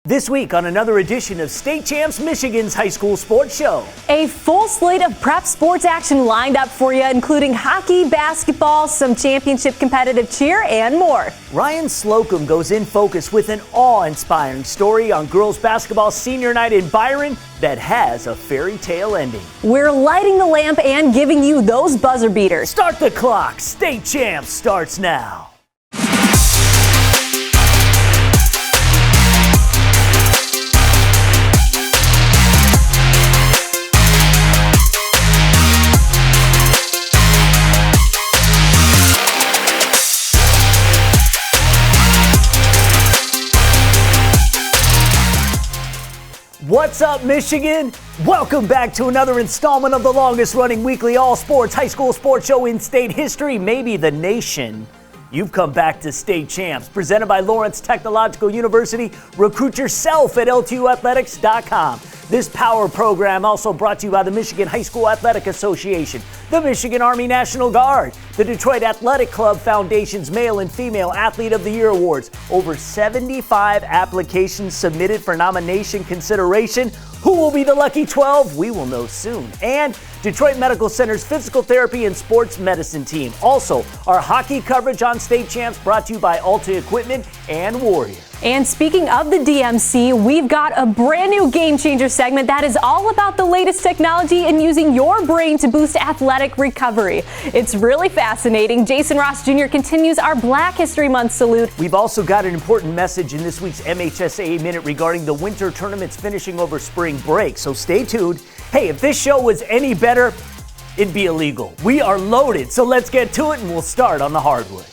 This week on another edition of State Champs Michigan's High School Sports Show. A full slate of prep sports action lined up for you, including hockey, basketball, some championship competitive cheer, and more. Ryan Slocum goes in focus with an awe-inspiring story on girls basketball senior night in Byron that has a fairy tale ending. We're lighting the lamp and giving you those buzzer beaters. Start the clock. State Champs starts now. What's up, Michigan? Welcome back to another installment of the longest running weekly all-sports high school sports show in state history, maybe the nation. You've come back to State Champs, presented by Lawrence Technological University. Recruit yourself at LTUathletics.com. This power program also brought to you by the Michigan High School Athletic Association, the Michigan Army National Guard, the Detroit Athletic Club Foundation's Male and Female Athlete of the Year Awards. Over 75 applications submitted for nomination consideration. Who will be the lucky 12? We will know soon. And Detroit Medical Center's physical therapy and sports medicine team. Also, our hockey coverage on State Champs brought to you by Alta Equipment and Warrior. And speaking of the DMC, we've got a brand new Game Changer segment that is all about the latest technology and using your brain to boost athletic recovery. It's really fascinating. Jason Ross Jr. continues our Black History Month salute. We've also got an important message in this week's MHSAA Minute regarding the winter tournaments finishing over spring break, so stay tuned. Hey, if this show was any better, it'd be illegal. We are loaded, so let's get to it and we'll start on the hardwood.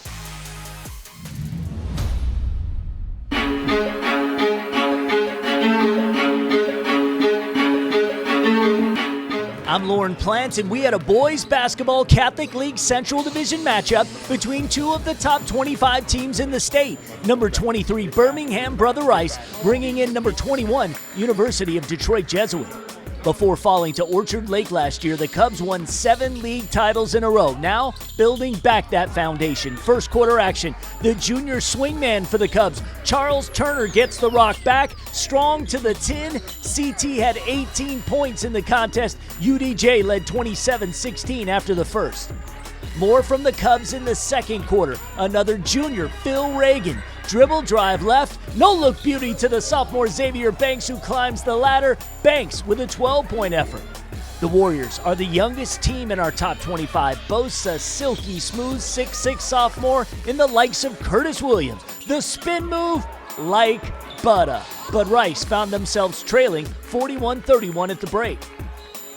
I'm Lauren Plant, and we had a boys basketball Catholic League Central Division matchup between two of the top 25 teams in the state. Number 23, Birmingham Brother Rice, bringing in number 21, University of Detroit Jesuit. Before falling to Orchard Lake last year, the Cubs won 7 league titles in a row. Now, building back that foundation. First quarter action, the junior swingman for the Cubs, Charles Turner, gets the rock back. Strong to the tin. CT had 18 points in the contest. UDJ led 27-16 after the first. More from the Cubs in the second quarter. Another junior, Phil Reagan. Dribble drive left, no-look beauty to the sophomore Xavier Banks, who climbs the ladder. Banks with a 12-point effort. The Warriors are the youngest team in our top 25, boasts a silky smooth 6'6 sophomore in the likes of Curtis Williams. The spin move, like butter. But Rice found themselves trailing 41-31 at the break.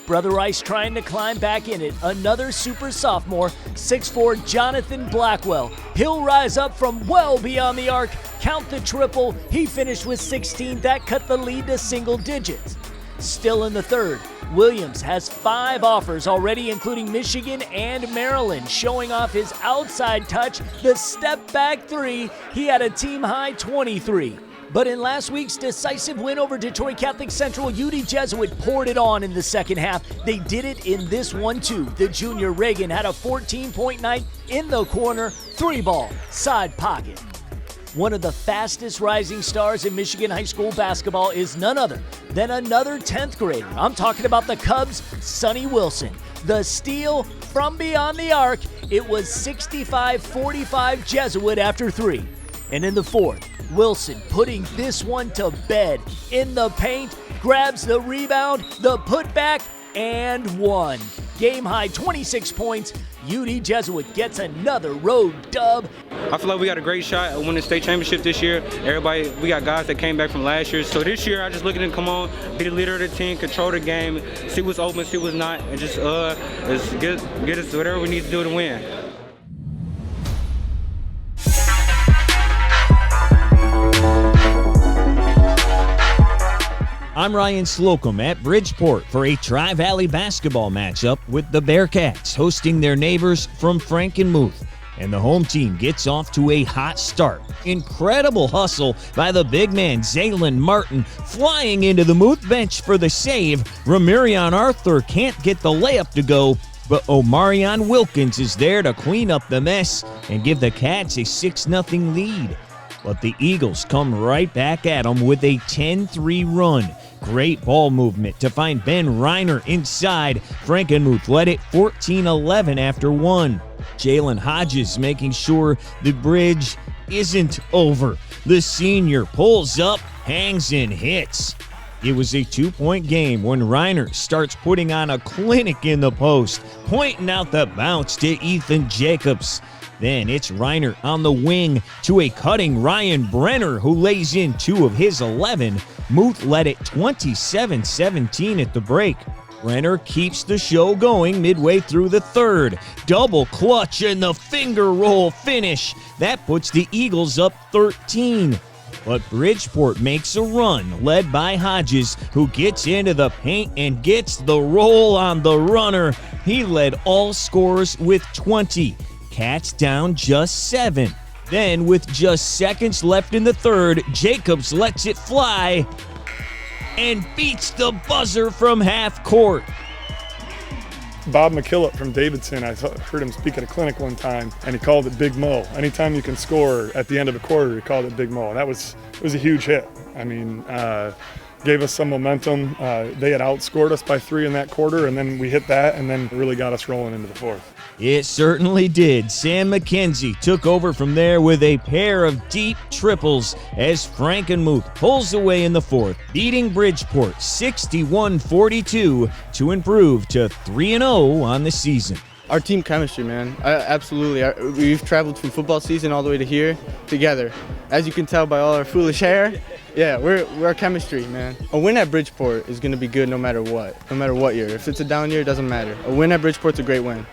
Brother Rice trying to climb back in it. Another super sophomore, 6'4", Jonathan Blackwell. He'll rise up from well beyond the arc. Count the triple. He finished with 16. That cut the lead to single digits. Still in the third, Williams has 5 offers already, including Michigan and Maryland. Showing off his outside touch, the step back 3. He had a team high 23. But in last week's decisive win over Detroit Catholic Central, UD Jesuit poured it on in the second half. They did it in this one too. The junior Reagan had a 14-point night in the corner, 3-ball, side pocket. One of the fastest rising stars in Michigan high school basketball is none other than another 10th grader. I'm talking about the Cubs' Sonny Wilson. The steal from beyond the arc. It was 65-45 Jesuit after 3. And in the fourth, Wilson putting this one to bed. In the paint, grabs the rebound, the putback, and one. Game high 26 points. UD Jesuit gets another road dub. I feel like we got a great shot at winning the state championship this year. Everybody, we got guys that came back from last year. So this year, I just look at them, come on, be the leader of the team, control the game, see what's open, see what's not, and just get us whatever we need to do to win. I'm Ryan Slocum at Bridgeport for a Tri-Valley basketball matchup with the Bearcats hosting their neighbors from Frankenmuth. And the home team gets off to a hot start. Incredible hustle by the big man Zaylen Martin, flying into the Muth bench for the save. Ramirion Arthur can't get the layup to go, but Omarion Wilkins is there to clean up the mess and give the Cats a 6-0 lead. But the Eagles come right back at them with a 10-3 run. Great ball movement to find Ben Reiner inside. Frankenmuth led it 14-11 after one. Jalen Hodges making sure the bridge isn't over. The senior pulls up, hangs and hits. It was a 2-point game when Reiner starts putting on a clinic in the post, pointing out the bounce to Ethan Jacobs. Then it's Reiner on the wing to a cutting Ryan Brenner, who lays in 2 of his 11. Muth led it 27-17 at the break. Brenner keeps the show going midway through the third. Double clutch and the finger roll finish. That puts the Eagles up 13. But Bridgeport makes a run, led by Hodges, who gets into the paint and gets the roll on the runner. He led all scorers with 20. Cats down just 7. Then, with just seconds left in the third, Jacobs lets it fly and beats the buzzer from half court. Bob McKillop from Davidson, I heard him speak at a clinic one time, and he called it Big Mo. Anytime you can score at the end of a quarter, he called it Big Mo. And it was a huge hit. I mean, gave us some momentum. They had outscored us by 3 in that quarter, and then we hit that, and then really got us rolling into the fourth. It certainly did. Sam McKenzie took over from there with a pair of deep triples as Frankenmuth pulls away in the fourth, beating Bridgeport 61-42 to improve to 3-0 on the season. Our team chemistry, man. Absolutely. We've traveled from football season all the way to here together. As you can tell by all our foolish hair, yeah, we're chemistry, man. A win at Bridgeport is going to be good no matter what year. If it's a down year, it doesn't matter. A win at Bridgeport's a great win.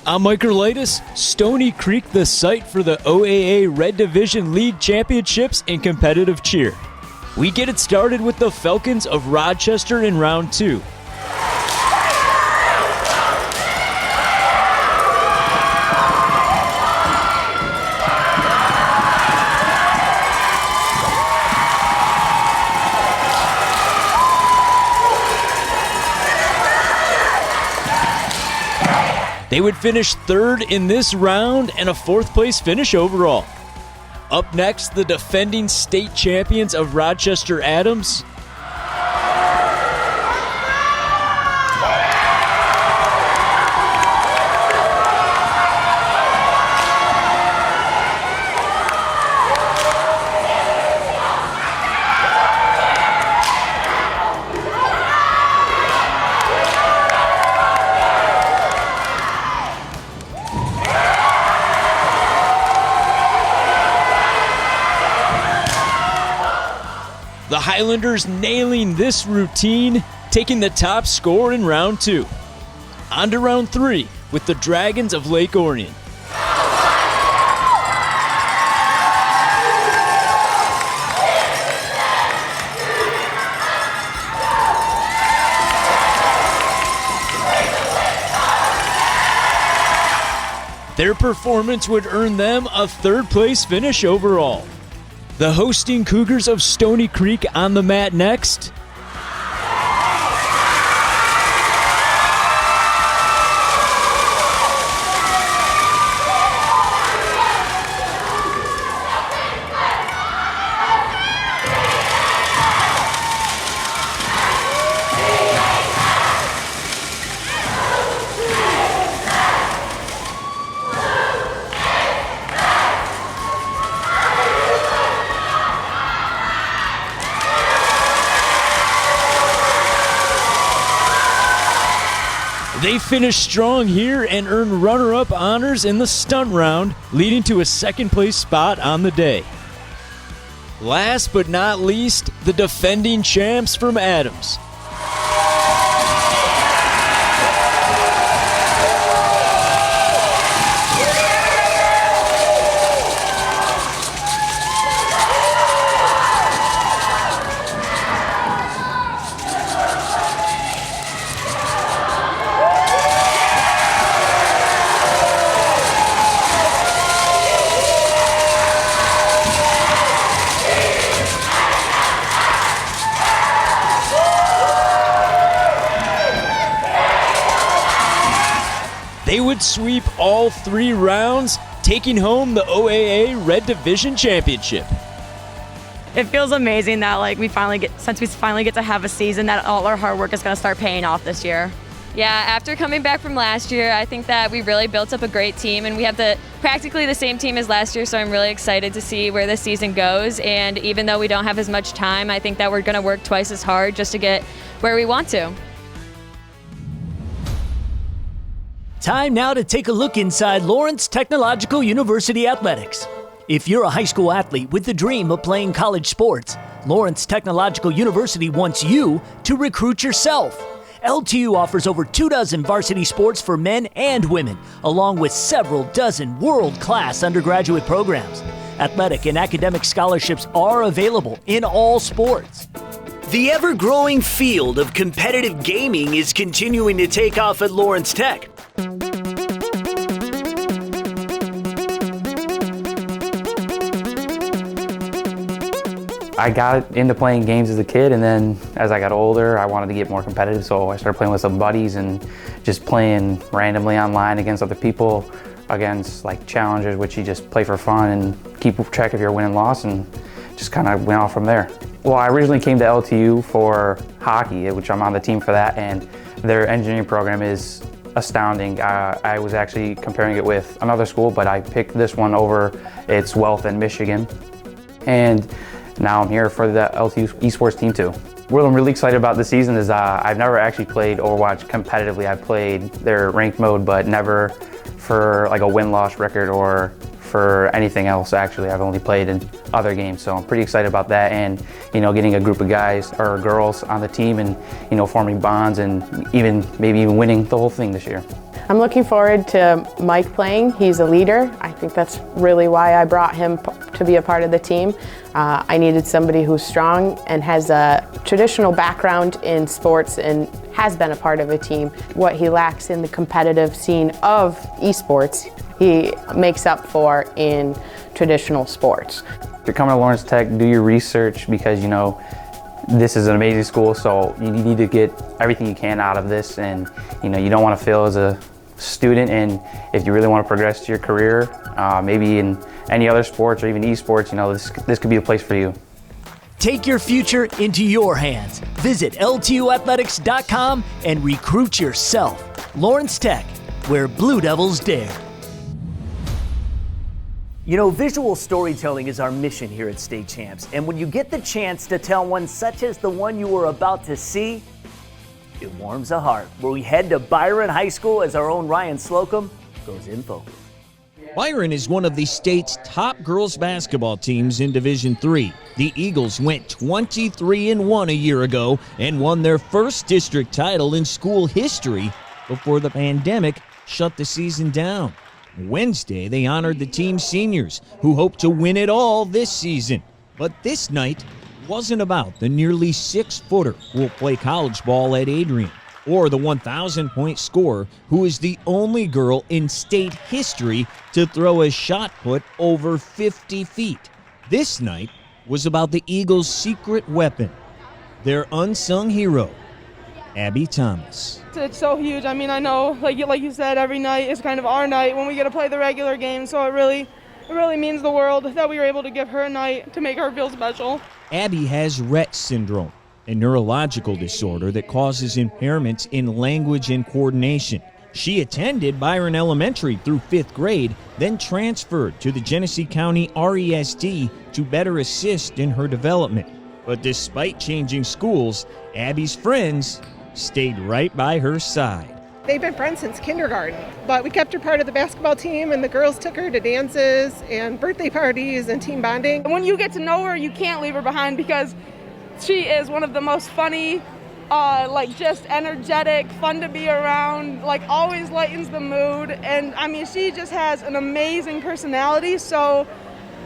I'm Mike Erlitis. Stony Creek, the site for the OAA Red Division League Championships in competitive cheer. We get it started with the Falcons of Rochester in round 2. They would finish 3rd in this round and a 4th place finish overall. Up next, the defending state champions of Rochester Adams. The Highlanders nailing this routine, taking the top score in round 2. On to round 3 with the Dragons of Lake Orion. Their performance would earn them a 3rd place finish overall. The hosting Cougars of Stony Creek on the mat next. They finish strong here and earn runner-up honors in the stunt round, leading to a 2nd place spot on the day. Last but not least, the defending champs from Adams. they would sweep all 3 rounds, taking home the OAA Red Division Championship. It feels amazing that since we finally get to have a season, that all our hard work is going to start paying off this year. Yeah, after coming back from last year, I think that we really built up a great team, and we have practically the same team as last year, so I'm really excited to see where this season goes. And even though we don't have as much time, I think that we're going to work twice as hard just to get where we want to. Time now to take a look inside Lawrence Technological University Athletics. If you're a high school athlete with the dream of playing college sports, Lawrence Technological University wants you to recruit yourself. LTU offers over 24 varsity sports for men and women, along with several dozen world-class undergraduate programs. Athletic and academic scholarships are available in all sports. The ever-growing field of competitive gaming is continuing to take off at Lawrence Tech. I got into playing games as a kid, and then as I got older, I wanted to get more competitive, so I started playing with some buddies and just playing randomly online against other people, against like challengers, which you just play for fun and keep track of your win and loss, and just kind of went off from there. Well, I originally came to LTU for hockey, which I'm on the team for that, and their engineering program is astounding. I was actually comparing it with another school, but I picked this one over its wealth in Michigan. And now I'm here for the LTU esports team too. What I'm really excited about this season is I've never actually played Overwatch competitively. I've played their ranked mode, but never for like a win-loss record or for anything else. Actually, I've only played in other games, so I'm pretty excited about that. And getting a group of guys or girls on the team and forming bonds and maybe even winning the whole thing this year. I'm looking forward to Mike playing. He's a leader. I think that's really why I brought him to be a part of the team. I needed somebody who's strong and has a traditional background in sports and has been a part of a team. What he lacks in the competitive scene of esports, he makes up for in traditional sports. If you're coming to Lawrence Tech, do your research because this is an amazing school, so you need to get everything you can out of this, and you don't want to fail as a student. And if you really want to progress to your career, maybe in any other sports or even esports, this could be the place for you. Take your future into your hands. Visit LTUathletics.com and recruit yourself. Lawrence Tech, where Blue Devils dare. Visual storytelling is our mission here at State Champs, and when you get the chance to tell one such as the one you were about to see, it warms the heart. Where we head to Byron High School as our own Ryan Slocum goes in focus. Byron is one of the state's top girls basketball teams in Division III. The Eagles went 23-1 a year ago and won their first district title in school history before the pandemic shut the season down. Wednesday, they honored the team's seniors, who hope to win it all this season. But this night wasn't about the nearly 6-footer who will play college ball at Adrian, or the 1,000-point scorer who is the only girl in state history to throw a shot put over 50 feet. This night was about the Eagles' secret weapon, their unsung hero, Abby Thomas. It's so huge. I mean, I know, like you said, every night is kind of our night when we get to play the regular game, so it really means the world that we were able to give her a night to make her feel special. Abby has Rett syndrome, a neurological disorder that causes impairments in language and coordination. She attended Byron Elementary through 5th grade, then transferred to the Genesee County RESD to better assist in her development. But despite changing schools, Abby's friends stayed right by her side. They've been friends since kindergarten, but we kept her part of the basketball team, and the girls took her to dances and birthday parties and team bonding. When you get to know her, you can't leave her behind because she is one of the most funny, just energetic, fun to be around, always lightens the mood. And I mean, she just has an amazing personality, so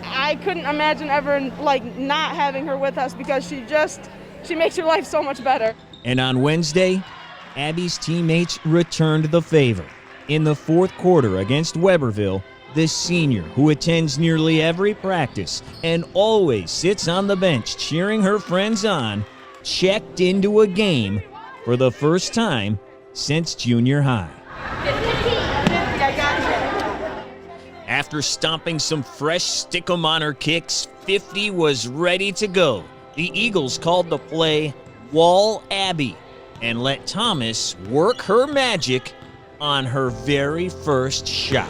I couldn't imagine ever not having her with us because she makes your life so much better. And on Wednesday, Abby's teammates returned the favor. In the 4th quarter against Weberville, the senior, who attends nearly every practice and always sits on the bench cheering her friends on, checked into a game for the first time since junior high. After stomping some fresh stick-'em on her kicks, 50 was ready to go. The Eagles called the play Wall Abby and let Thomas work her magic on her very first shot.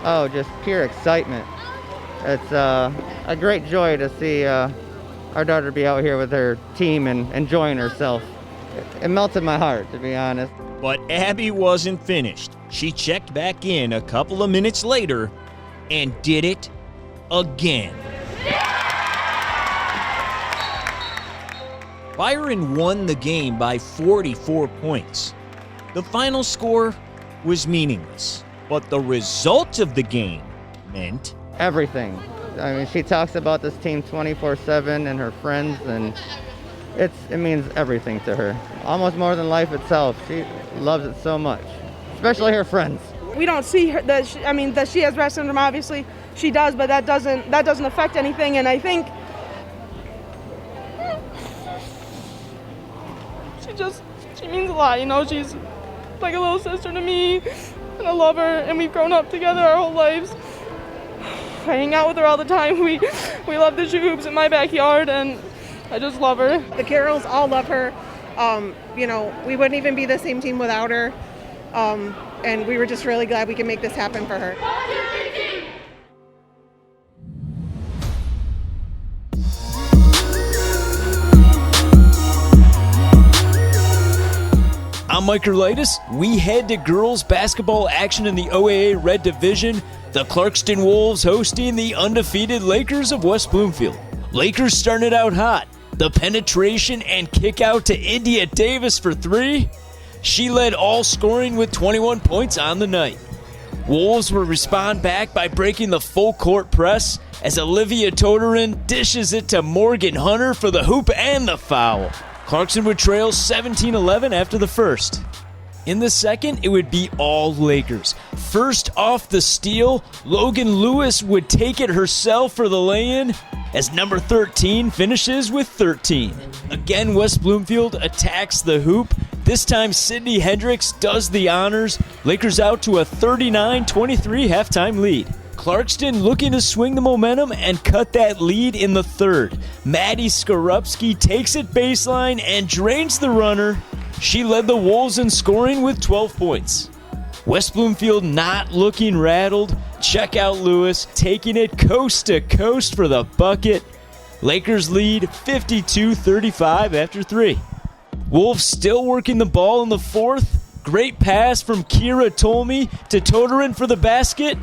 Oh, just pure excitement. It's a great joy to see our daughter be out here with her team and enjoying herself. It melted my heart, to be honest. But Abby wasn't finished. She checked back in a couple of minutes later and did it again. Byron won the game by 44 points. The final score was meaningless, but the result of the game meant everything. I mean, she talks about this team 24/7 and her friends, and it means everything to her. Almost more than life itself. She loves it so much, especially her friends. We don't see her that she has Rett syndrome. Obviously, she does, but that doesn't affect anything. And I think she means a lot. You know, she's like a little sister to me, and I love her. And we've grown up together our whole lives. I hang out with her all the time. We love to shoot hoops in my backyard, and I just love her. The Carrolls all love her. You know, we wouldn't even be the same team without her. And we were just really glad we could make this happen for her. I'm Mike Erlitis. We head to girls basketball action in the OAA Red Division. The Clarkston Wolves hosting the undefeated Lakers of West Bloomfield. Lakers started out hot. The penetration and kick out to India Davis for three. She led all scoring with 21 points on the night. Wolves will respond back by breaking the full court press as Olivia Toterin dishes it to Morgan Hunter for the hoop and the foul. Clarkson would trail 17-11 after the first. In the second, it would be all Lakers. First off the steal, Logan Lewis would take it herself for the lay-in as number 13 finishes with 13. Again, West Bloomfield attacks the hoop. This time, Sydney Hendricks does the honors. Lakers out to a 39-23 halftime lead. Clarkston looking to swing the momentum and cut that lead in the third. Maddie Skorupski takes it baseline and drains the runner. She led the Wolves in scoring with 12 points. West Bloomfield not looking rattled. Check out Lewis taking it coast to coast for the bucket. Lakers lead 52-35 after three. Wolves still working the ball in the fourth. Great pass from Kira Tolme to Toterin for the basket.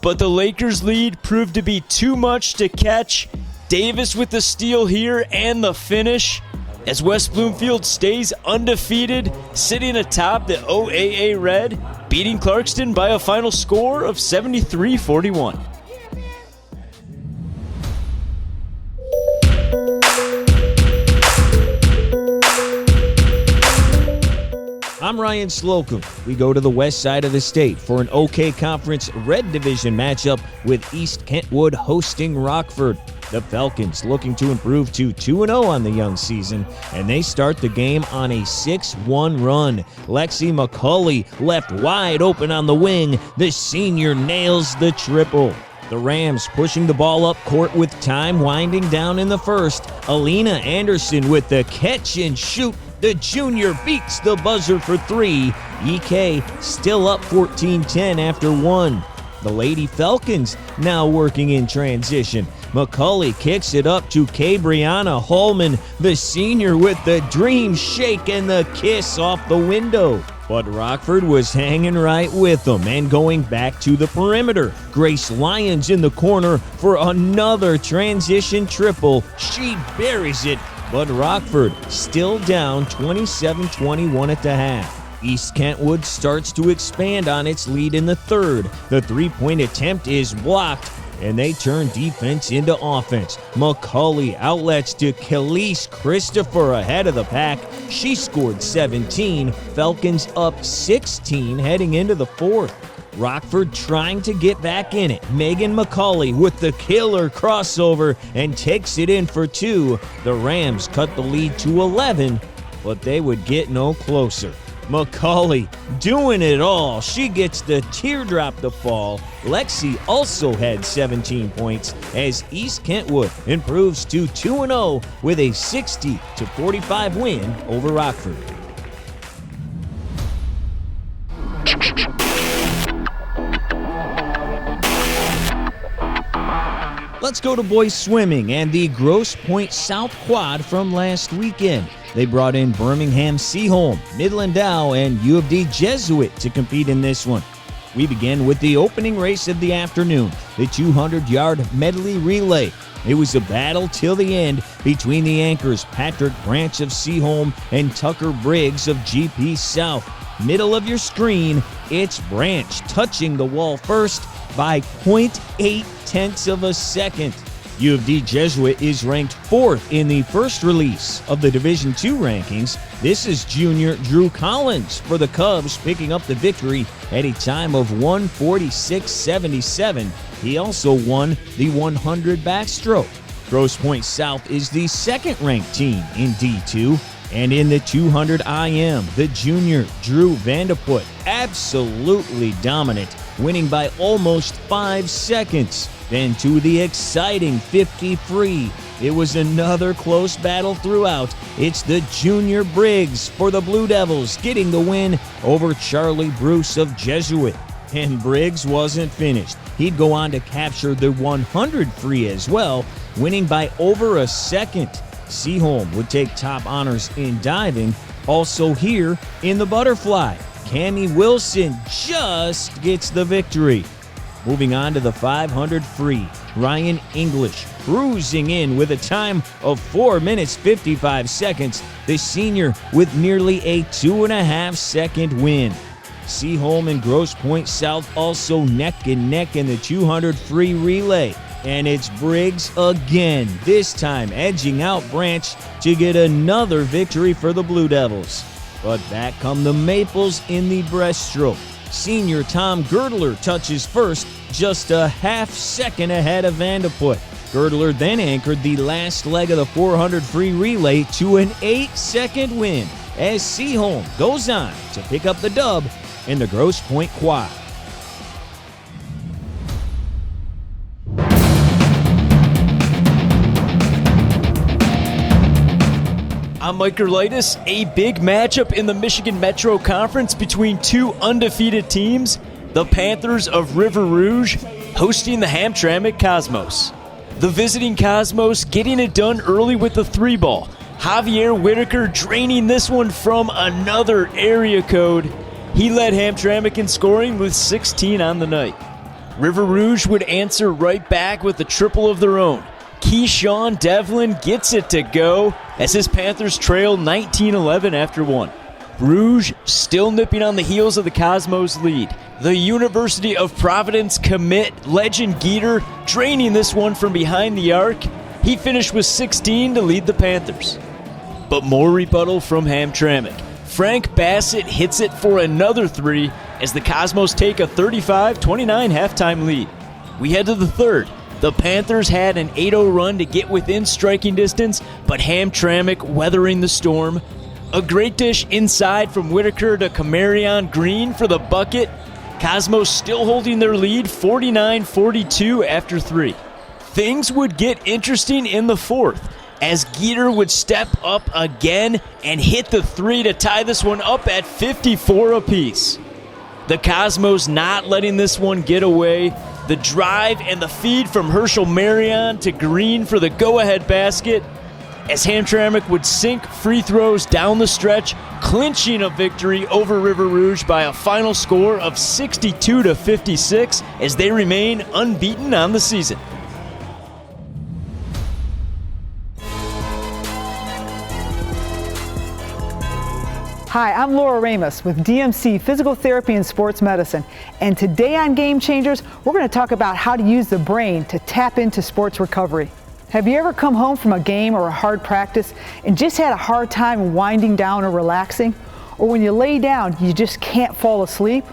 But the Lakers lead proved to be too much to catch. Davis with the steal here and the finish as West Bloomfield stays undefeated, sitting atop the OAA Red, beating Clarkston by a final score of 73-41. I'm Ryan Slocum. We go to the west side of the state for an OK Conference Red Division matchup with East Kentwood hosting Rockford. The Falcons looking to improve to 2-0 on the young season, and they start the game on a 6-1 run. Lexi McCauley left wide open on the wing. The senior nails the triple. The Rams pushing the ball up court with time winding down in the first. Alina Anderson with the catch and shoot. The junior beats the buzzer for three. EK still up 14-10 after one. The Lady Falcons now working in transition. McCauley kicks it up to Brianna Holman, the senior with the dream shake and the kiss off the window. But Rockford was hanging right with them and going back to the perimeter. Grace Lyons in the corner for another transition triple. She buries it, but Rockford still down 27-21 at the half. East Kentwood starts to expand on its lead in the third. The three-point attempt is blocked, and they turn defense into offense. McCauley outlets to Khalees Christopher ahead of the pack. She scored 17. Falcons up 16 heading into the fourth. Rockford trying to get back in it. Megan McCauley with the killer crossover and takes it in for two. The Rams cut the lead to 11 but they would get no closer. McCauley doing it all. She gets the teardrop to fall. Lexi also had 17 points as East Kentwood improves to 2-0 with a 60-45 win over Rockford. Let's go to boys swimming and the Grosse Pointe South Quad from last weekend. They brought in Birmingham Seaholm, Midland Dow, and U of D Jesuit to compete in this one. We begin with the opening race of the afternoon, the 200-yard medley relay. It was a battle till the end between the anchors Patrick Branch of Seaholm and Tucker Briggs of GP South. Middle of your screen, it's Branch touching the wall first by 0.8 of a second. U of D Jesuit is ranked 4th in the first release of the Division II rankings. This is junior Drew Collins for the Cubs picking up the victory at a time of 1:46.77. He also won the 100 backstroke. Grosse Pointe South is the second-ranked team in D2. And in the 200 IM, the junior Drew Vandeput absolutely dominant, winning by almost 5 seconds. Then to the exciting 50 free. It was another close battle throughout. It's the junior Briggs for the Blue Devils getting the win over Charlie Bruce of Jesuit. And Briggs wasn't finished. He'd go on to capture the 100 free as well, winning by over a second. Seaholm would take top honors in diving. Also here in the butterfly, Cammie Wilson just gets the victory. Moving on to the 500 free, Ryan English cruising in with a time of 4 minutes 55 seconds, the senior with nearly a 2.5-second win. Seaholm and Grosse Pointe South also neck and neck in the 200 free relay. And it's Briggs again, this time edging out Branch to get another victory for the Blue Devils. But back come the Maples in the breaststroke. Senior Tom Girdler touches first, just a half second ahead of Vandeput. Girdler then anchored the last leg of the 400 free relay to an 8-second win as Seaholm goes on to pick up the dub in the Grosse Pointe Quad. I'm Mike Gerlaitis. A big matchup in the Michigan Metro Conference between two undefeated teams, the Panthers of River Rouge hosting the Hamtramck Cosmos. The visiting Cosmos getting it done early with the 3-ball. Javier Whitaker draining this one from another area code. He led Hamtramck in scoring with 16 on the night. River Rouge would answer right back with a triple of their own. Keyshawn Devlin gets it to go as his Panthers trail 19-11 after one. Rouge still nipping on the heels of the Cosmos lead. The University of Providence commit Legend Geeter draining this one from behind the arc. He finished with 16 to lead the Panthers. But more rebuttal from Hamtramck. Frank Bassett hits it for another 3 as the Cosmos take a 35-29 halftime lead. We head to the third. The Panthers had an 8-0 run to get within striking distance, but Hamtramck weathering the storm. A great dish inside from Whitaker to Camarion Green for the bucket. Cosmos still holding their lead 49-42 after 3. Things would get interesting in the fourth as Geeter would step up again and hit the 3 to tie this one up at 54 apiece. The Cosmos not letting this one get away. The drive and the feed from Herschel Marion to Green for the go-ahead basket as Hamtramck would sink free throws down the stretch, clinching a victory over River Rouge by a final score of 62-56 as they remain unbeaten on the season. Hi, I'm Laura Ramos with DMC Physical Therapy and Sports Medicine, and today on Game Changers, we're going to talk about how to use the brain to tap into sports recovery. Have you ever come home from a game or a hard practice and just had a hard time winding down or relaxing? Or when you lay down, you just can't fall asleep?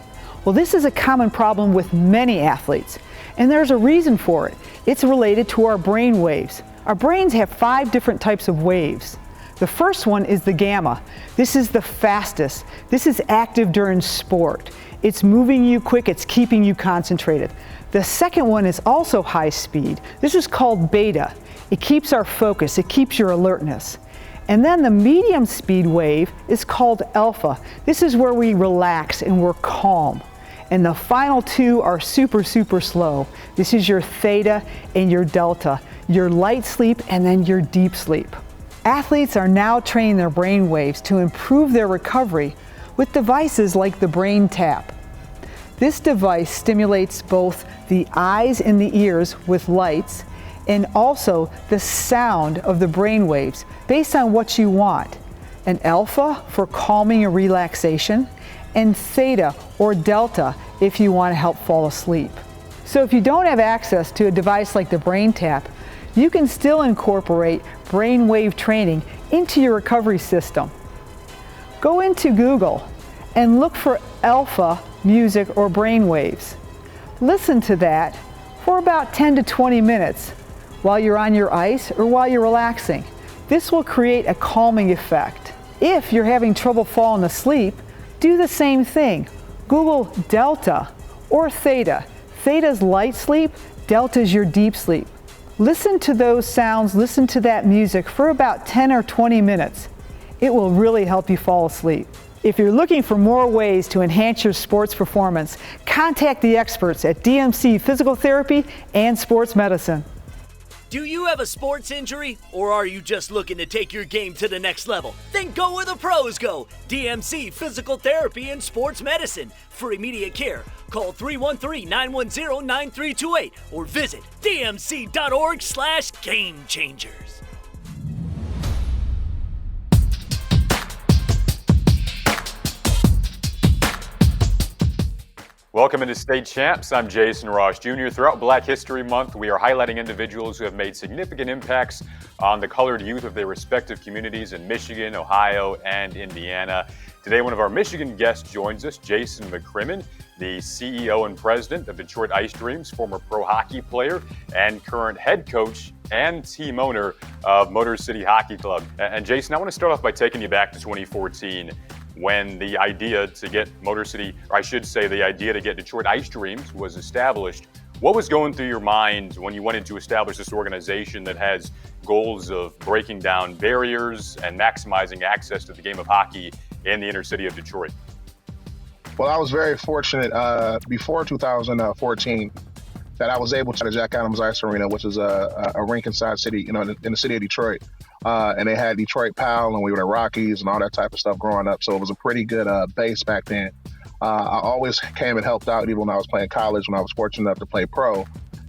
Well, this is a common problem with many athletes, and there's a reason for it. It's related to our brain waves. Our brains have 5 different types of waves. The first one is the gamma. This is the fastest. This is active during sport. It's moving you quick, it's keeping you concentrated. The second one is also high speed. This is called beta. It keeps our focus, it keeps your alertness. And then the medium speed wave is called alpha. This is where we relax and we're calm. And the final two are super, super slow. This is your theta and your delta, your light sleep and then your deep sleep. Athletes are now training their brain waves to improve their recovery with devices like the Brain Tap. This device stimulates both the eyes and the ears with lights and also the sound of the brain waves based on what you want. An alpha for calming and relaxation, and theta or delta if you want to help fall asleep. So if you don't have access to a device like the Brain Tap, you can still incorporate brainwave training into your recovery system. Go into Google and look for alpha music or brainwaves. Listen to that for about 10 to 20 minutes while you're on your ice or while you're relaxing. This will create a calming effect. If you're having trouble falling asleep, do the same thing. Google delta or theta. Theta's light sleep, delta's your deep sleep. Listen to those sounds, listen to that music for about 10 or 20 minutes. It will really help you fall asleep. If you're looking for more ways to enhance your sports performance, contact the experts at DMC Physical Therapy and Sports Medicine. Do you have a sports injury, or are you just looking to take your game to the next level? Then go where the pros go. DMC Physical Therapy and Sports Medicine. For immediate care, call 313-910-9328 or visit dmc.org/gamechangers. Welcome into State Champs. I'm Jason Ross Jr. Throughout Black History Month, we are highlighting individuals who have made significant impacts on the colored youth of their respective communities in Michigan, Ohio, and Indiana. Today, one of our Michigan guests joins us, Jason McCrimmon, the CEO and president of Detroit Ice Dreams, former pro hockey player and current head coach and team owner of Motor City Hockey Club. And Jason, I want to start off by taking you back to 2014. When the idea to get Motor City, or I should say the idea to get Detroit Ice Dreams was established. What was going through your mind when you wanted to establish this organization that has goals of breaking down barriers and maximizing access to the game of hockey in the inner city of Detroit? Well, I was very fortunate before 2014 that I was able to Jack Adams Ice Arena, which is a rink inside city, in the city of Detroit. And they had Detroit Pal, and we were the Rockies and all that type of stuff growing up. So it was a pretty good base back then. I always came and helped out, even when I was playing college, when I was fortunate enough to play pro.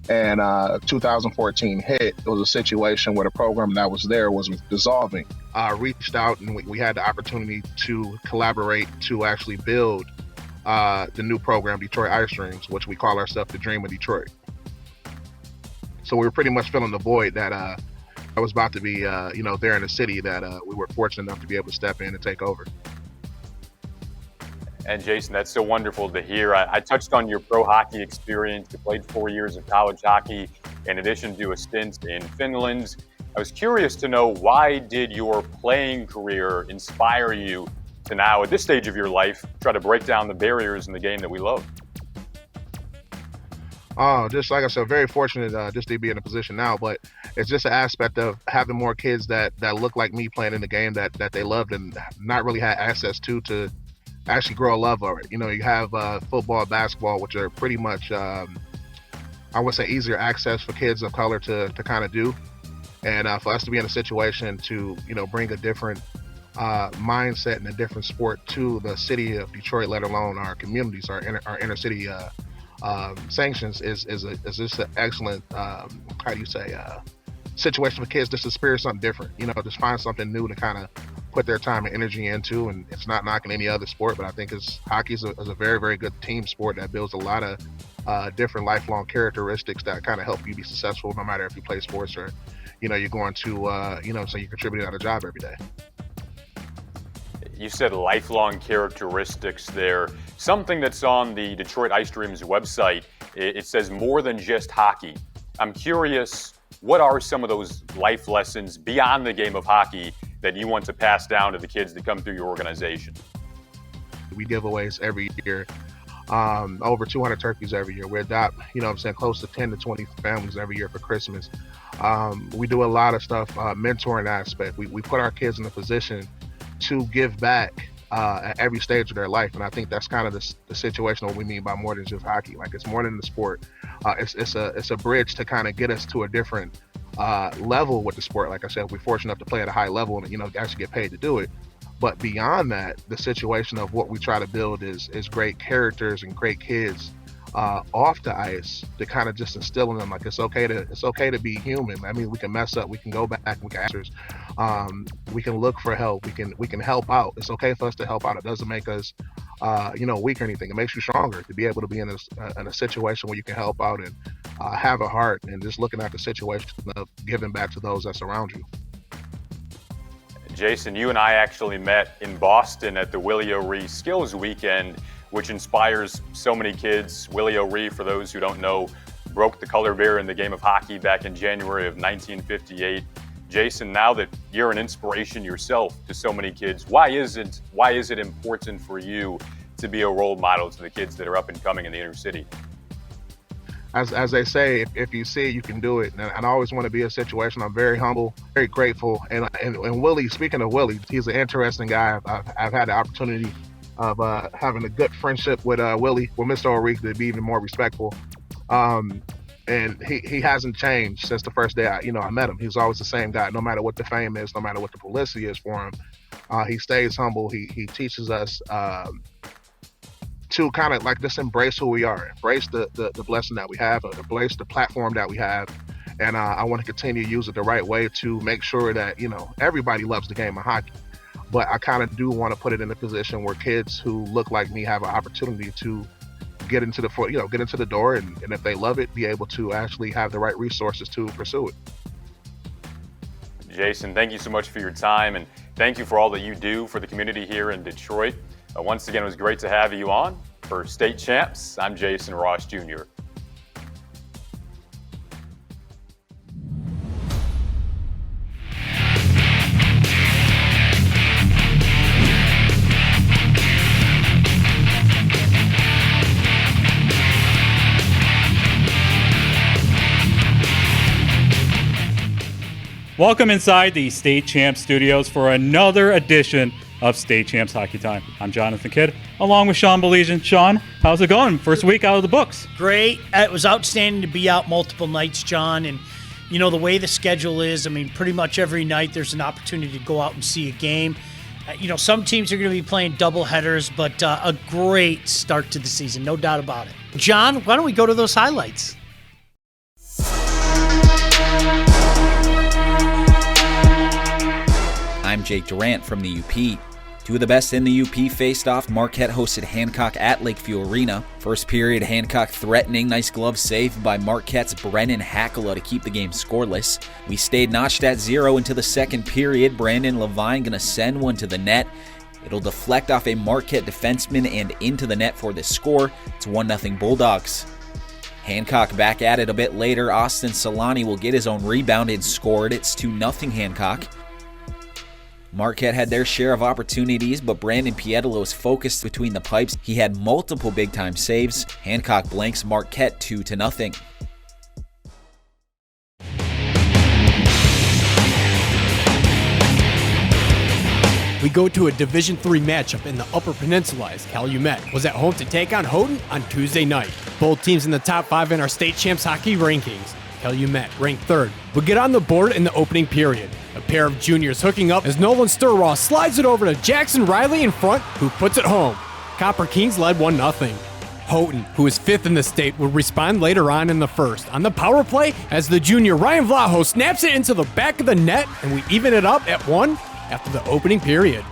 And 2014 hit, it was a situation where the program that was there was dissolving. I reached out and we had the opportunity to collaborate to actually build the new program, Detroit Ice Dreams, which we call ourselves the Dream of Detroit. So we were pretty much filling the void that I was about to be, there in the city that we were fortunate enough to be able to step in and take over. And Jason, that's so wonderful to hear. I touched on your pro hockey experience. You played 4 years of college hockey in addition to a stint in Finland. I was curious to know, why did your playing career inspire you to now, at this stage of your life, try to break down the barriers in the game that we love? Just like I said, very fortunate just to be in a position now, but it's just an aspect of having more kids that look like me playing in the game that they loved and not really had access to actually grow a love of it. You have football, basketball, which are pretty much, I would say, easier access for kids of color to kind of do. And for us to be in a situation to, bring a different mindset and a different sport to the city of Detroit, let alone our communities, our inner city sanctions is just an excellent, situation for kids just to experience something different, just find something new to kind of put their time and energy into. And it's not knocking any other sport, but I think hockey is a very, very good team sport that builds a lot of different lifelong characteristics that kind of help you be successful, no matter if you play sports or, you're going to, so you're contributing on a job every day. You said lifelong characteristics there. Something that's on the Detroit Ice Dreams website, it says more than just hockey. I'm curious, what are some of those life lessons beyond the game of hockey that you want to pass down to the kids that come through your organization? We give aways every year, over 200 turkeys every year. We adopt, close to 10 to 20 families every year for Christmas. We do a lot of stuff, mentoring aspect. We put our kids in a position to give back at every stage of their life. And I think that's kind of the situation, what we mean by more than just hockey. Like, it's more than the sport. It's a bridge to kind of get us to a different level with the sport. Like I said, we're fortunate enough to play at a high level and, actually get paid to do it. But beyond that, the situation of what we try to build is great characters and great kids off the ice to kind of just instill in them, like, it's okay to be human. I mean, we can mess up, we can go back, we can answers, we can look for help, we can help out. It's okay for us to help out. It doesn't make us weak or anything. It makes you stronger to be able to be in a situation where you can help out and have a heart, and just looking at the situation of giving back to those that's around you. Jason, you and I actually met in Boston at the Willie O'Ree Skills Weekend, which inspires so many kids. Willie O'Ree, for those who don't know, broke the color barrier in the game of hockey back in January of 1958. Jason, now that you're an inspiration yourself to so many kids, why is it important for you to be a role model to the kids that are up and coming in the inner city? As they say, if you see it, you can do it. And I always want to be in a situation. I'm very humble, very grateful. And Willie, speaking of Willie, he's an interesting guy. I've had the opportunity of having a good friendship with Willie, with Mr. O'Ree, to be even more respectful. And he hasn't changed since the first day I met him. He's always the same guy, no matter what the fame is, no matter what the publicity is for him. He stays humble. He teaches us to kind of like just embrace who we are, embrace the blessing that we have, embrace the platform that we have. And I want to continue to use it the right way to make sure that, everybody loves the game of hockey. But I kind of do want to put it in a position where kids who look like me have an opportunity to get into the door, and if they love it, be able to actually have the right resources to pursue it. Jason, thank you so much for your time, and thank you for all that you do for the community here in Detroit. Once again, it was great to have you on. For State Champs, I'm Jason Ross Jr. Welcome inside the State Champs studios for another edition of State Champs Hockey Time. I'm Jonathan Kidd, along with Sean Belizean. Sean, how's it going? First week out of the books. Great. It was outstanding to be out multiple nights, John. And, the way the schedule is, pretty much every night there's an opportunity to go out and see a game. Some teams are going to be playing double headers, but a great start to the season, no doubt about it. John, why don't we go to those highlights? I'm Jake Durant from the UP. Two of the best in the UP faced off. Marquette hosted Hancock at Lakeview Arena. First period, Hancock threatening. Nice glove save by Marquette's Brennan Hackala to keep the game scoreless. We stayed notched at 0 into the second period. Brandon Levine gonna send one to the net. It'll deflect off a Marquette defenseman and into the net for the score. It's 1-0 Bulldogs. Hancock back at it a bit later. Austin Solani will get his own rebound and scored. It's 2-0 Hancock. Marquette had their share of opportunities, but Brandon Pietolo was focused between the pipes. He had multiple big-time saves. Hancock blanks Marquette 2-0. We go to a Division III matchup in the Upper Peninsula as Calumet was at home to take on Houghton on Tuesday night. Both teams in the top 5 in our State Champs hockey rankings. Calumet, ranked 3rd, would get on the board in the opening period. A pair of juniors hooking up as Nolan Sturross slides it over to Jackson Riley in front, who puts it home. Copper Kings led 1-0. Houghton, who is 5th in the state, would respond later on in the first on the power play as the junior Ryan Vlaho snaps it into the back of the net, and we even it up at 1 after the opening period.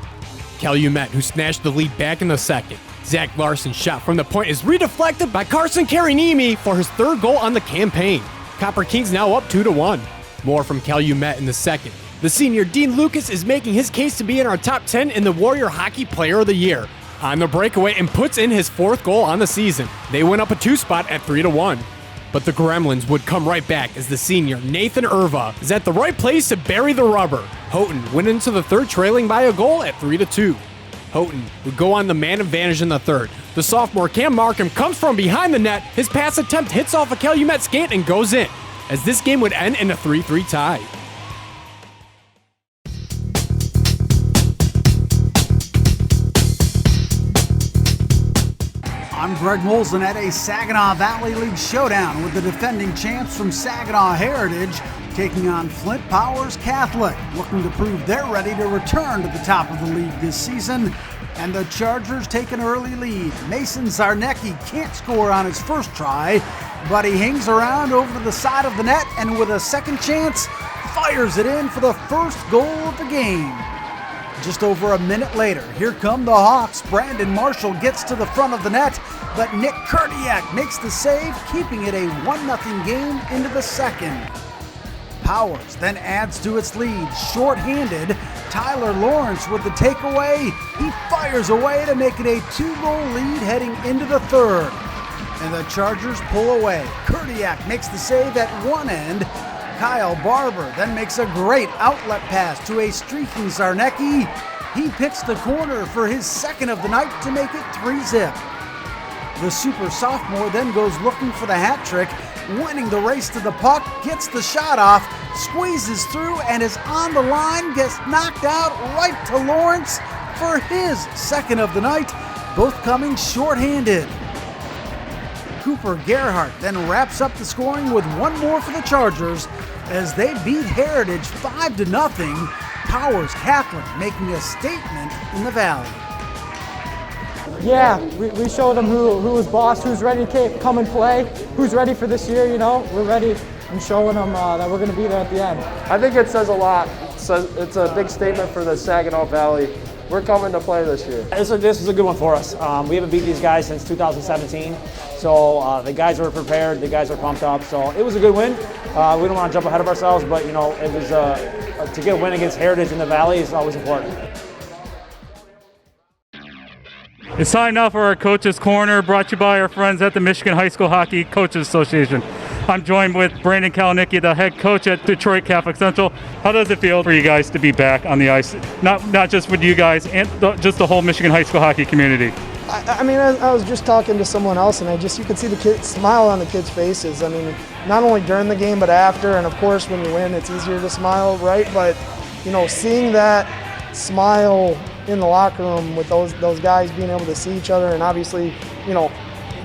Calumet, who snatched the lead back in the second. Zach Larson's shot from the point is redeflected by Carson Karinimi for his 3rd goal on the campaign. Copper Kings now up 2-1. More from Calumet in the second. The senior Dean Lucas is making his case to be in our top 10 in the Warrior Hockey Player of the Year. On the breakaway and puts in his 4th goal on the season. They went up a 2 spot at 3-1. But the Gremlins would come right back as the senior Nathan Irva is at the right place to bury the rubber. Houghton went into the third trailing by a goal at 3-2. Houghton would go on the man advantage in the third. The sophomore Cam Markham comes from behind the net. His pass attempt hits off a Calumet skate and goes in, as this game would end in a 3-3 tie. I'm Greg Molson at a Saginaw Valley League showdown with the defending champs from Saginaw Heritage taking on Flint Powers Catholic, looking to prove they're ready to return to the top of the league this season. And the Chargers take an early lead. Mason Zarnecki can't score on his first try, but he hangs around over to the side of the net and with a second chance, fires it in for the first goal of the game. Just over a minute later, here come the Hawks. Brandon Marshall gets to the front of the net, but Nick Kurdiak makes the save, keeping it a 1-0 game into the second. Powers then adds to its lead. Short-handed, Tyler Lawrence with the takeaway. He fires away to make it a 2-goal lead heading into the third. And the Chargers pull away. Kurdiak makes the save at one end. Kyle Barber then makes a great outlet pass to a streaking Zarnecki. He picks the corner for his second of the night to make it 3-zip. The super sophomore then goes looking for the hat trick, winning the race to the puck, gets the shot off, squeezes through, and is on the line, gets knocked out right to Lawrence for his second of the night, both coming short-handed. Cooper Gerhardt then wraps up the scoring with one more for the Chargers as they beat Heritage 5-0, Powers Catholic making a statement in the Valley. Yeah, we showed them who was boss, who's ready to come and play, who's ready for this year, We're ready and showing them that we're going to be there at the end. I think it says a lot. It's a big statement for the Saginaw Valley. We're coming to play this year. This is a good one for us. We haven't beat these guys since 2017, so the guys were prepared, the guys are pumped up, so it was a good win. We don't want to jump ahead of ourselves, but it was to get a win against Heritage in the Valley is always important. It's time now for our Coach's Corner, brought to you by our friends at the Michigan High School Hockey Coaches Association. I'm joined with Brandon Kalnicki, the head coach at Detroit Catholic Central. How does it feel for you guys to be back on the ice? Not just with you guys, and just the whole Michigan high school hockey community. I was just talking to someone else, and you could see the kids smile on the kids' faces. Not only during the game, but after, and of course when you win, it's easier to smile, right? But seeing that smile in the locker room with those guys being able to see each other, and obviously, you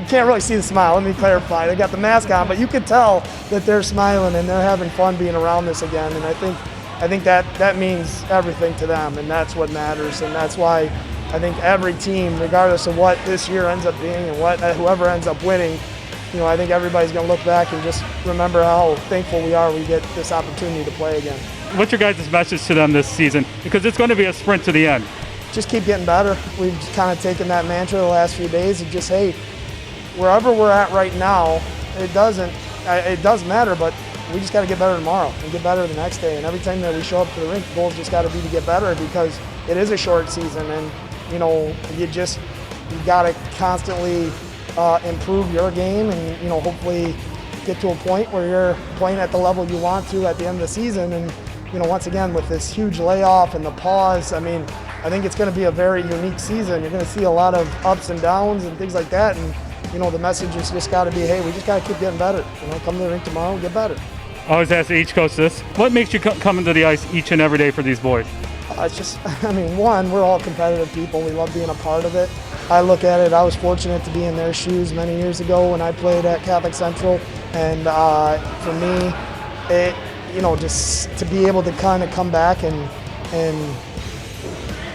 can't really see the smile. Let me clarify. They got the mask on, but you could tell that they're smiling and they're having fun being around this again. And I think that means everything to them, and that's what matters. And that's why I think every team, regardless of what this year ends up being and whoever ends up winning, I think everybody's going to look back and just remember how thankful we are we get this opportunity to play again. What's your guys' message to them this season? Because it's going to be a sprint to the end. Just keep getting better. We've kind of taken that mantra the last few days of just, hey, wherever we're at right now, it does matter, but we just got to get better tomorrow and get better the next day. And every time that we show up to the rink, the goal's just got to be to get better, because it is a short season, and you got to constantly improve your game, and hopefully get to a point where you're playing at the level you want to at the end of the season. And once again, with this huge layoff and the pause, I think it's going to be a very unique season. You're going to see a lot of ups and downs and things like that, and the message has just got to be, hey, we just got to keep getting better. Come to the rink tomorrow and get better. I always ask each coach this: what makes you come into the ice each and every day for these boys? It's just, one, we're all competitive people. We love being a part of it. I look at it, I was fortunate to be in their shoes many years ago when I played at Catholic Central, and for me, just to be able to kind of come back and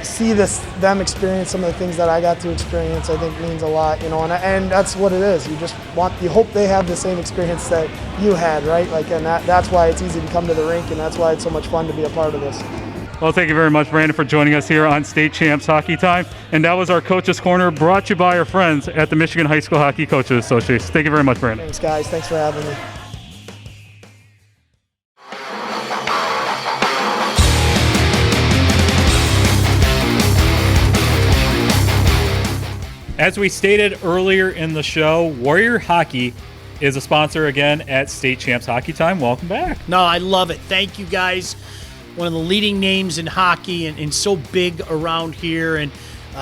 see them experience some of the things that I got to experience, I think means a lot, and that's what it is. You hope they have the same experience that you had, right? And that's why it's easy to come to the rink, and that's why it's so much fun to be a part of this. Well, thank you very much, Brandon, for joining us here on State Champs Hockey Time. And that was our Coach's Corner, brought to you by our friends at the Michigan High School Hockey Coaches Association. Thank you very much, Brandon. Thanks, guys. Thanks for having me. As we stated earlier in the show, Warrior Hockey is a sponsor again at State Champs Hockey Time. Welcome back. No, I love it. Thank you, guys. One of the leading names in hockey and so big around here, and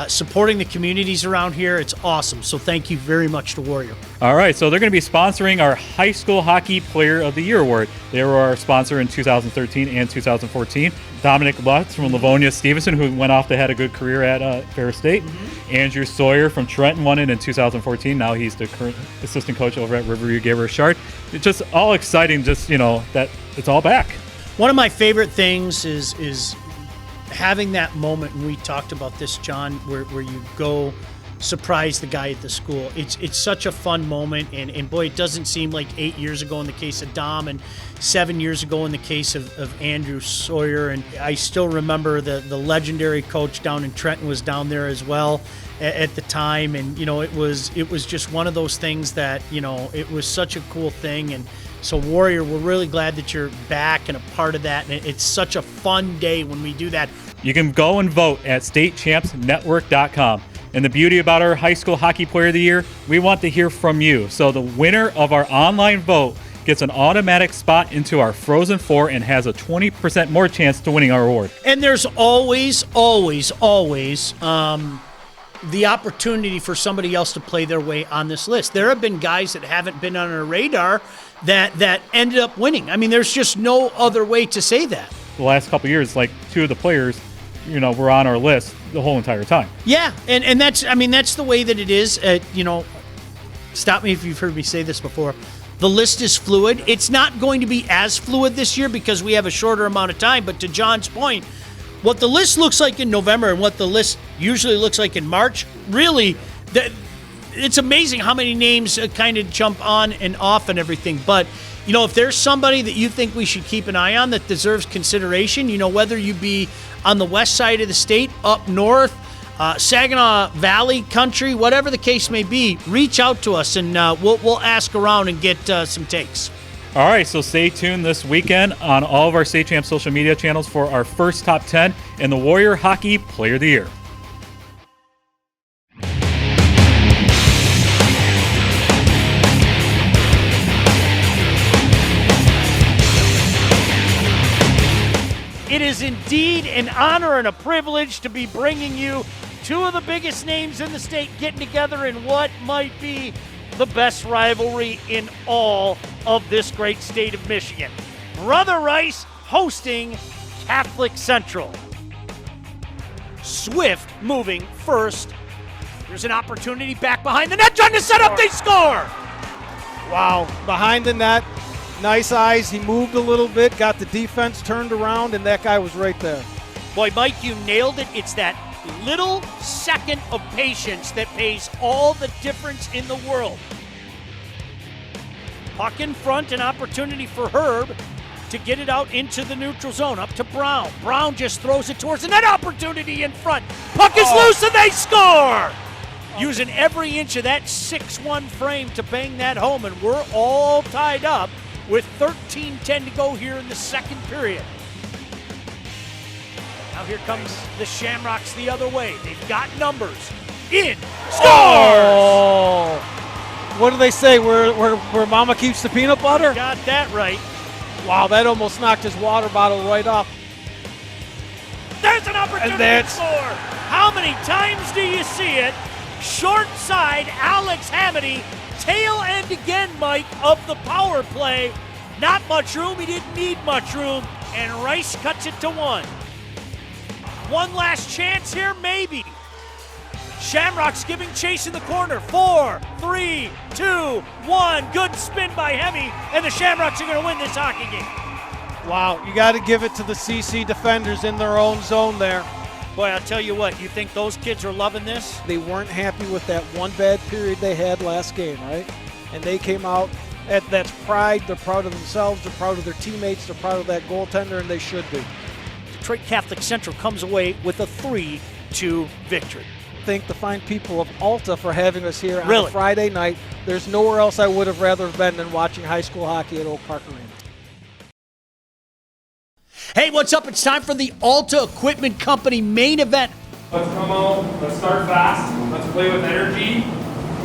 supporting the communities around here. It's awesome. So thank you very much to Warrior. All right, so they're going to be sponsoring our High School Hockey Player of the Year award. They were our sponsor in 2013 and 2014. Dominic Lutz from Livonia Stevenson, who went off to had a good career at Ferris State. Andrew Sawyer from Trenton won it in 2014. Now he's the current assistant coach over at Riverview Gay-Richard. It's just all exciting, just, that it's all back. One of my favorite things is having that moment, and we talked about this, John, where you go surprise the guy at the school. It's such a fun moment, and boy, it doesn't seem like 8 years ago in the case of Dom and 7 years ago in the case of Andrew Sawyer. And I still remember the legendary coach down in Trenton was down there as well at the time, and it was just one of those things that it was such a cool thing. And so Warrior, we're really glad that you're back and a part of that, and it's such a fun day when we do that. You can go and vote at statechampsnetwork.com. And the beauty about our High School Hockey Player of the Year, we want to hear from you. So the winner of our online vote gets an automatic spot into our Frozen Four and has a 20% more chance to winning our award. And there's always the opportunity for somebody else to play their way on this list. There have been guys that haven't been on our radar that ended up winning. I mean, there's just no other way to say that. The last couple of years, like 2 of the players, were on our list the whole entire time. Yeah, and that's the way that it is. Stop me if you've heard me say this before. The list is fluid. It's not going to be as fluid this year because we have a shorter amount of time. But to John's point, what the list looks like in November and what the list usually looks like in March, really, it's amazing how many names kind of jump on and off and everything. But, if there's somebody that you think we should keep an eye on that deserves consideration, whether you be on the west side of the state, up north, Saginaw Valley country, whatever the case may be, reach out to us and we'll ask around and get some takes. All right, so stay tuned this weekend on all of our State Champ social media channels for our first top 10 in the Warrior Hockey Player of the Year. It is indeed an honor and a privilege to be bringing you 2 of the biggest names in the state getting together in what might be the best rivalry in all of this great state of Michigan. Brother Rice hosting Catholic Central. Swift moving first. There's an opportunity back behind the net, trying to set up, they score! Wow, behind the net. Nice eyes. He moved a little bit, got the defense turned around, and that guy was right there. Boy, Mike, you nailed it. It's that little second of patience that pays all the difference in the world. Puck in front, an opportunity for Herb to get it out into the neutral zone, up to Brown. Brown just throws it towards the net, opportunity in front. Puck is loose and they score! Using every inch of that 6-1 frame to bang that home, and we're all tied up with 13:10 to go here in the second period. Now here comes the Shamrocks the other way. They've got numbers. In. Scores! Oh. What do they say? Where Mama keeps the peanut butter? Got that right. Wow, that almost knocked his water bottle right off. There's an opportunity to score. How many times do you see it? Short side, Alex Hamady. Tail end again, Mike, of the power play. Not much room. He didn't need much room. And Rice cuts it to 1. One last chance here, maybe. Shamrocks giving chase in the corner. 4, 3, 2, 1. Good spin by Hemi. And the Shamrocks are going to win this hockey game. Wow, you got to give it to the CC defenders in their own zone there. Boy, I'll tell you what, you think those kids are loving this? They weren't happy with that one bad period they had last game, right? And they came out, that's pride. They're proud of themselves. They're proud of their teammates. They're proud of that goaltender, and they should be. Detroit Catholic Central comes away with a 3-2 victory. Thank the fine people of Alta for having us here on Really? a Friday night. There's nowhere else I would have rather been than watching high school hockey at Oak Park Arena. Hey, what's up? It's time for the Alta Equipment Company main event. Let's come out, let's start fast, let's play with energy,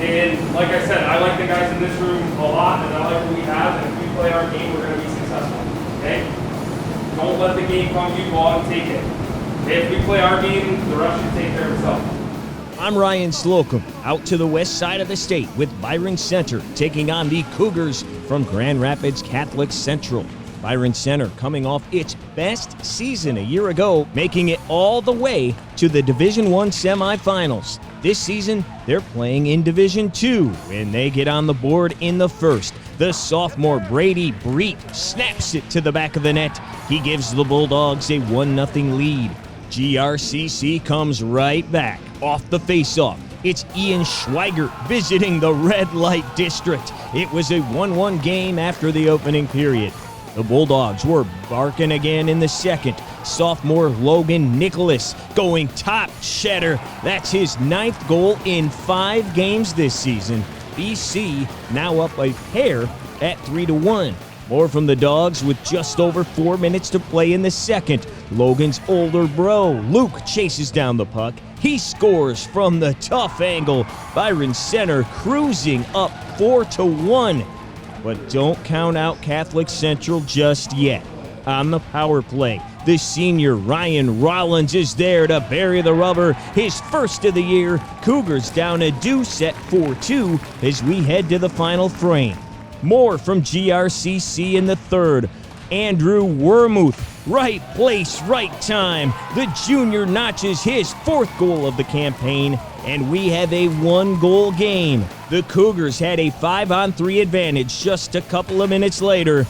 And like I said, I like the guys in this room a lot, and I like what we have, and if we play our game, we're going to be successful, okay? Don't let the game come to you, go out and take it. If we play our game, the rest should take care of itself. I'm Ryan Slocum, out to the west side of the state with Byron Center taking on the Cougars from Grand Rapids Catholic Central. Byron Center coming off its best season a year ago, making it all the way to the Division I semifinals. This season, they're playing in Division II, and they get on the board in the first. The sophomore Brady Breet snaps it to the back of the net. He gives the Bulldogs a 1-0 lead. GRCC comes right back off the faceoff. It's Ian Schweigert visiting the red light district. It was a 1-1 game after the opening period. The Bulldogs were barking again in the second. Sophomore Logan Nicholas going top cheddar. That's his 9th goal in 5 games this season. BC now up a pair at 3-1. More from the Dogs with just over 4 minutes to play in the second. Logan's older bro, Luke, chases down the puck. He scores from the tough angle. Byron Center cruising up 4-1. But don't count out Catholic Central just yet. On the power play, the senior Ryan Rollins is there to bury the rubber. His first of the year. Cougars down a deuce at 4-2 as we head to the final frame. More from GRCC in the third. Andrew Wormuth, right place, right time. The junior notches his 4th goal of the campaign, and we have a 1-goal game. The Cougars had a 5-on-3 advantage just a couple of minutes later,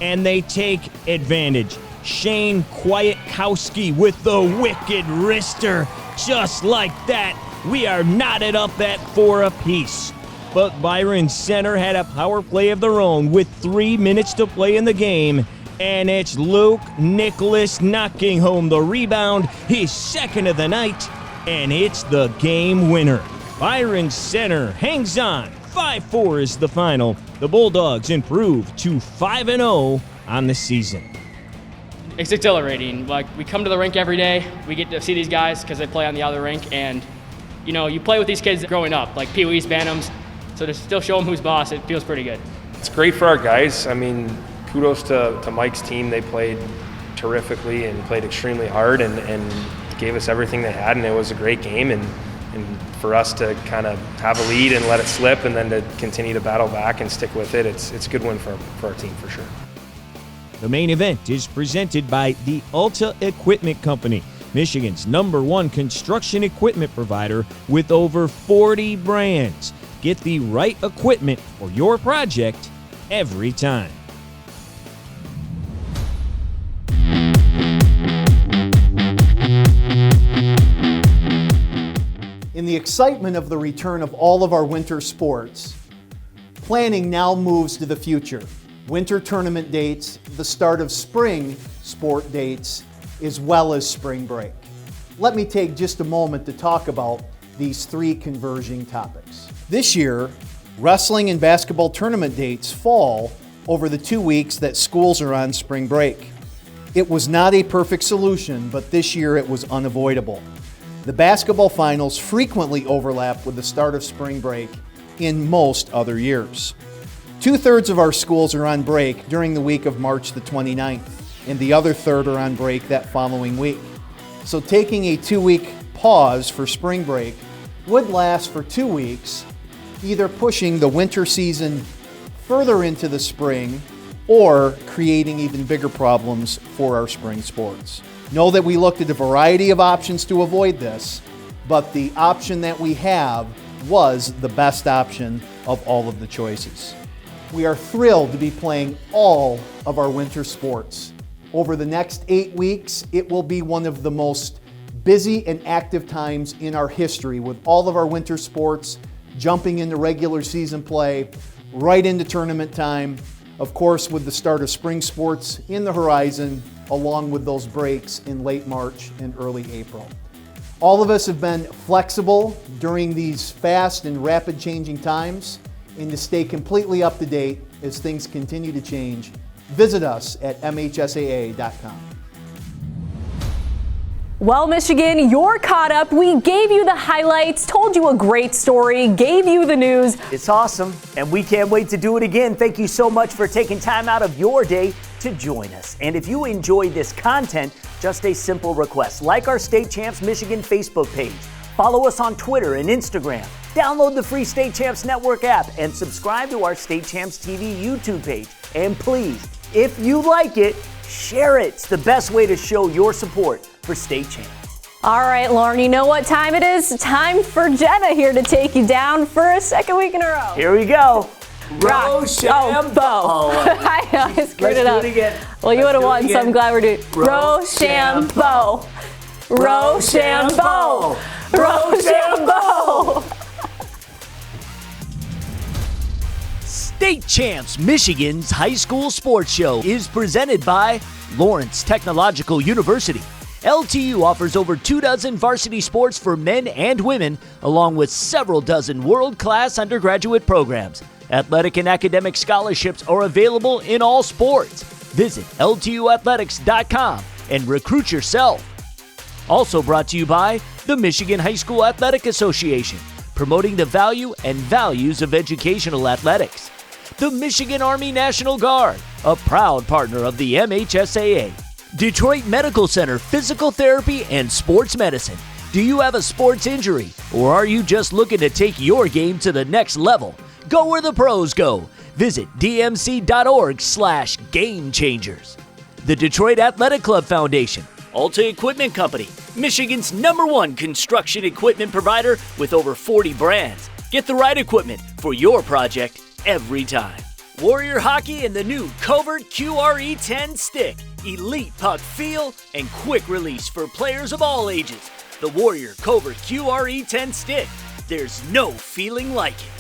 and they take advantage. Shane Kwiatkowski with the wicked wrister. Just like that, we are knotted up at 4 apiece. But Byron Center had a power play of their own with 3 minutes to play in the game, and it's Luke Nicholas knocking home the rebound, his 2nd of the night, and it's the game winner. Byron Center hangs on. 5-4 is the final. The Bulldogs improve to 5-0 on the season. It's exhilarating. Like, we come to the rink every day. We get to see these guys because they play on the other rink, and you know, you play with these kids growing up, like Pee Wee's, Bantams. So to still show them who's boss, it feels pretty good. It's great for our guys. I mean, kudos to Mike's team. They played terrifically and played extremely hard and gave us everything they had, and it was a great game. And for us to kind of have a lead and let it slip and then to continue to battle back and stick with it, it's a good win for our team for sure. The main event is presented by the Alta Equipment Company, Michigan's #1 construction equipment provider with over 40 brands. Get the right equipment for your project every time. In the excitement of the return of all of our winter sports, planning now moves to the future. Winter tournament dates, the start of spring sport dates, as well as spring break. Let me take just a moment to talk about these 3 converging topics. This year, wrestling and basketball tournament dates fall over the 2 weeks that schools are on spring break. It was not a perfect solution, but this year it was unavoidable. The basketball finals frequently overlap with the start of spring break in most other years. 2/3 of our schools are on break during the week of March the 29th, and the other third are on break that following week. So taking a 2-week pause for spring break would last for 2 weeks, either pushing the winter season further into the spring or creating even bigger problems for our spring sports. Know that we looked at a variety of options to avoid this, but the option that we have was the best option of all of the choices. We are thrilled to be playing all of our winter sports. Over the next 8 weeks, it will be one of the most busy and active times in our history, with all of our winter sports jumping into regular season play, right into tournament time, of course with the start of spring sports in the horizon, along with those breaks in late March and early April. All of us have been flexible during these fast and rapid changing times, and to stay completely up to date as things continue to change, visit us at mhsaa.com. Well, Michigan, you're caught up. We gave you the highlights, told you a great story, gave you the news. It's awesome, and we can't wait to do it again. Thank you so much for taking time out of your day to join us. And if you enjoyed this content, just a simple request. Like our State Champs Michigan Facebook page. Follow us on Twitter and Instagram. Download the free State Champs Network app and subscribe to our State Champs TV YouTube page. And please, if you like it, share it. It's the best way to show your support for State Champs. All right, Lauren, you know what time it is? Time for Jenna here to take you down for a second week in a row. Here we go. Rochambeau. I screwed it up. Let's do it again. Well, you would have won, so I'm glad we're doing Rochambeau. Rochambeau. Rochambeau. State Champs Michigan's high school sports show is presented by Lawrence Technological University. LTU offers over 24 varsity sports for men and women, along with several dozen world-class undergraduate programs. Athletic and academic scholarships are available in all sports. Visit LTUathletics.com and recruit yourself. Also brought to you by the Michigan High School Athletic Association, promoting the value and values of educational athletics. The Michigan Army National Guard, a proud partner of the MHSAA. Detroit Medical Center Physical Therapy and Sports Medicine. Do you have a sports injury, or are you just looking to take your game to the next level? Go where the pros go. Visit dmc.org/gamechangers. The Detroit Athletic Club Foundation. Alta Equipment Company, Michigan's #1 construction equipment provider with over 40 brands. Get the right equipment for your project every time. Warrior Hockey and the new Covert QRE10 stick. Elite puck feel and quick release for players of all ages. The Warrior Covert QRE10 stick. There's no feeling like it.